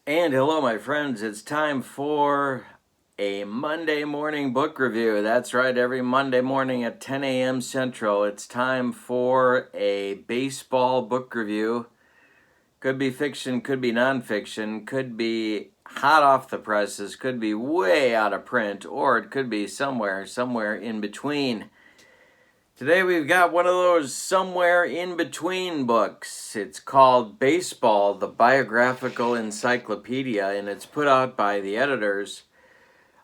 And hello, my friends. It's time for a Monday morning book review. That's right, every Monday morning at 10 a.m. Central, it's time for a baseball book review. Could be fiction, could be nonfiction, could be hot off the presses, could be way out of print, or it could be somewhere in between. Today we've got one of those somewhere in between books. It's called Baseball, the Biographical Encyclopedia, and it's put out by the editors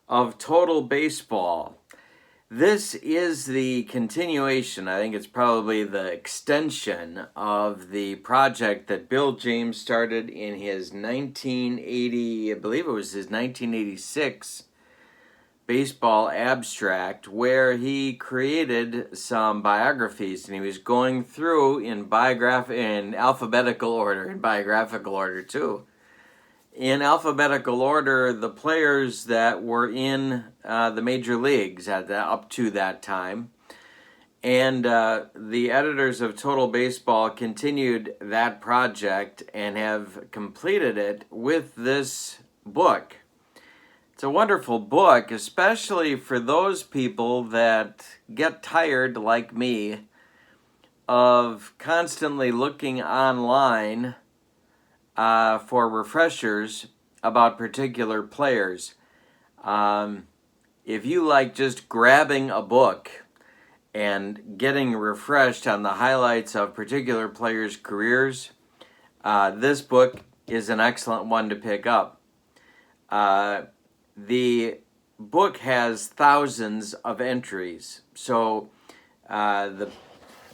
of Total Baseball. This is the continuation, I think it's probably the extension of the project that Bill James started in his 1980, I believe it was his 1986 baseball abstract, where he created some biographies, and he was going through in alphabetical order, in biographical order too. In alphabetical order, the players that were in the major leagues up to that time. And the editors of Total Baseball continued that project and have completed it with this book. It's a wonderful book, especially for those people that get tired, like me, of constantly looking online for refreshers about particular players. If you like just grabbing a book and getting refreshed on the highlights of particular players' careers, this book is an excellent one to pick up. The book has thousands of entries, so I'm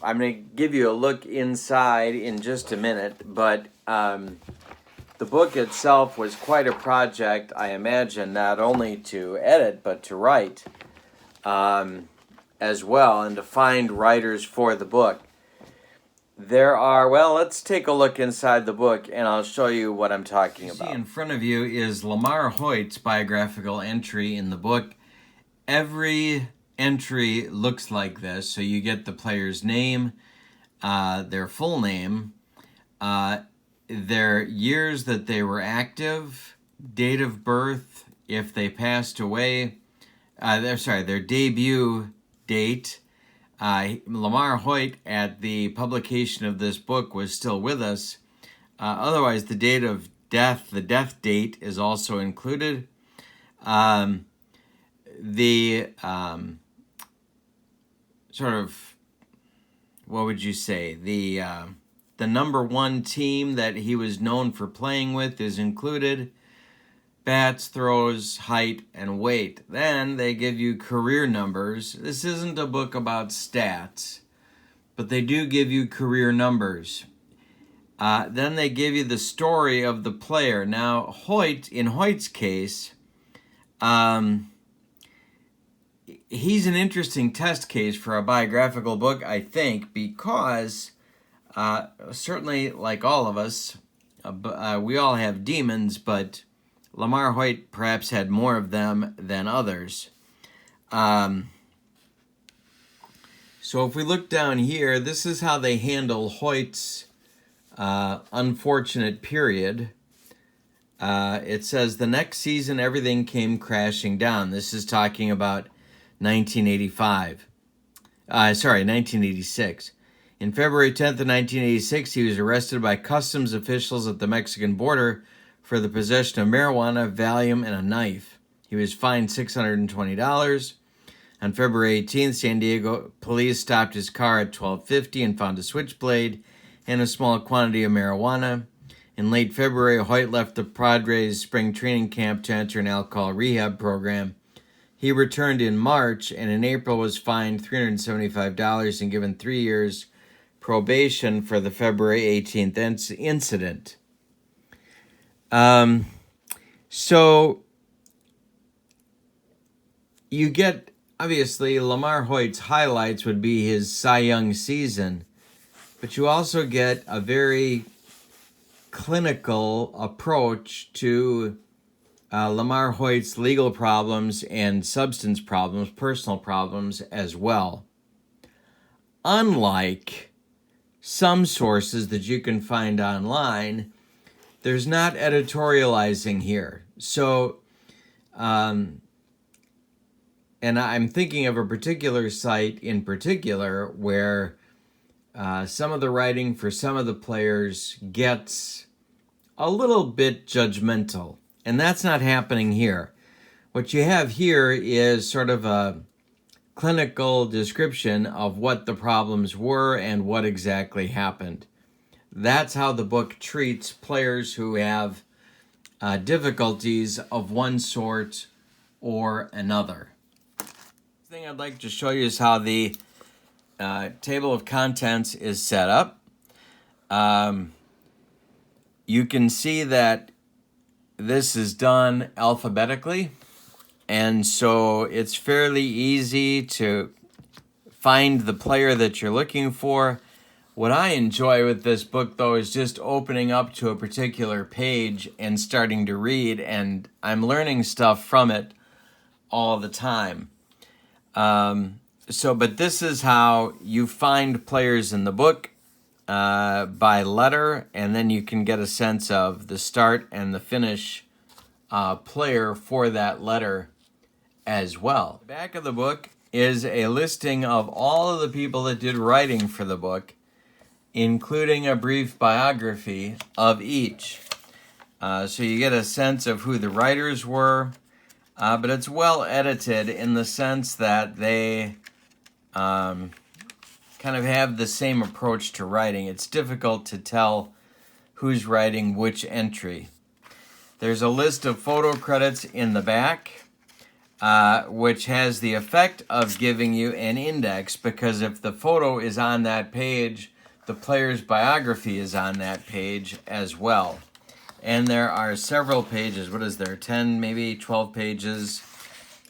going to give you a look inside in just a minute, but the book itself was quite a project, I imagine, not only to edit, but to write as well, and to find writers for the book. Let's take a look inside the book, and I'll show you what I'm talking about. In front of you is Lamar Hoyt's biographical entry in the book. Every entry looks like this, so you get the player's name, their full name, their years that they were active, date of birth, if they passed away, their debut date. Lamar Hoyt, at the publication of this book, was still with us. Otherwise, the date of death, the death date, is also included. What would you say? The number one team that he was known for playing with is included. Bats, throws, height, and weight. Then they give you career numbers. This isn't a book about stats, but they do give you career numbers. Then they give you the story of the player. Now, in Hoyt's case, he's an interesting test case for a biographical book, I think, because certainly, like all of us, we all have demons, but Lamar Hoyt perhaps had more of them than others. So if we look down here, this is how they handle Hoyt's unfortunate period. It says, the next season, everything came crashing down. This is talking about 1986. In February 10th of 1986, he was arrested by customs officials at the Mexican border for the possession of marijuana, Valium, and a knife. He was fined $620. On February 18th, San Diego police stopped his car at 1250 and found a switchblade and a small quantity of marijuana. In late February, Hoyt left the Padres spring training camp to enter an alcohol rehab program. He returned in March, and in April was fined $375 and given 3 years probation for the February 18th incident. So you get, obviously, Lamar Hoyt's highlights would be his Cy Young season, but you also get a very clinical approach to Lamar Hoyt's legal problems and substance problems, personal problems as well. Unlike some sources that you can find online, there's not editorializing here. So, and I'm thinking of a particular site in particular where some of the writing for some of the players gets a little bit judgmental, and that's not happening here. What you have here is sort of a clinical description of what the problems were and what exactly happened. That's how the book treats players who have difficulties of one sort or another. The thing I'd like to show you is how the table of contents is set up. You can see that this is done alphabetically, and so it's fairly easy to find the player that you're looking for. What I enjoy with this book, though, is just opening up to a particular page and starting to read, and I'm learning stuff from it all the time. But this is how you find players in the book by letter, and then you can get a sense of the start and the finish player for that letter as well. The back of the book is a listing of all of the people that did writing for the book, including a brief biography of each. So you get a sense of who the writers were, but it's well edited in the sense that they kind of have the same approach to writing. It's difficult to tell who's writing which entry. There's a list of photo credits in the back, which has the effect of giving you an index, because if the photo is on that page, the player's biography is on that page as well. And there are several pages, 10, maybe 12 pages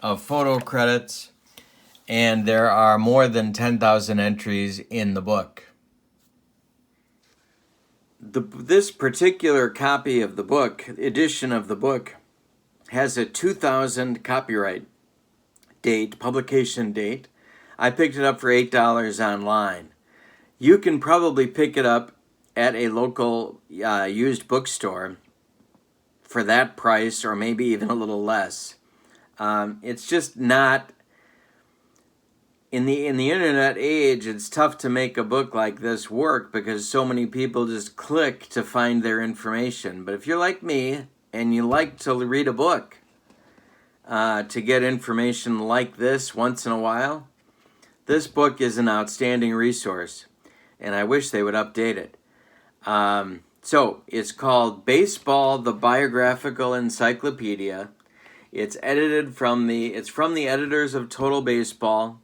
of photo credits, and there are more than 10,000 entries in the book. This particular copy of the book, edition of the book, has a 2000 copyright date, publication date. I picked it up for $8 online. You can probably pick it up at a local used bookstore for that price, or maybe even a little less. It's just not, in the internet age, it's tough to make a book like this work because so many people just click to find their information. But if you're like me and you like to read a book to get information like this once in a while, this book is an outstanding resource, and I wish they would update it. So it's called Baseball, the Biographical Encyclopedia. It's from the editors of Total Baseball,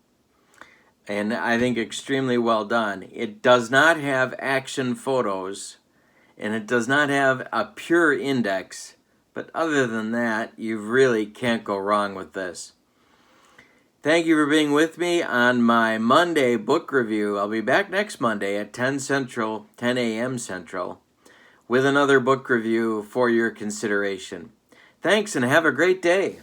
and I think extremely well done. It does not have action photos, and it does not have a pure index, but other than that, you really can't go wrong with this. Thank you for being with me on my Monday book review. I'll be back next Monday at 10 a.m. Central, with another book review for your consideration. Thanks, and have a great day.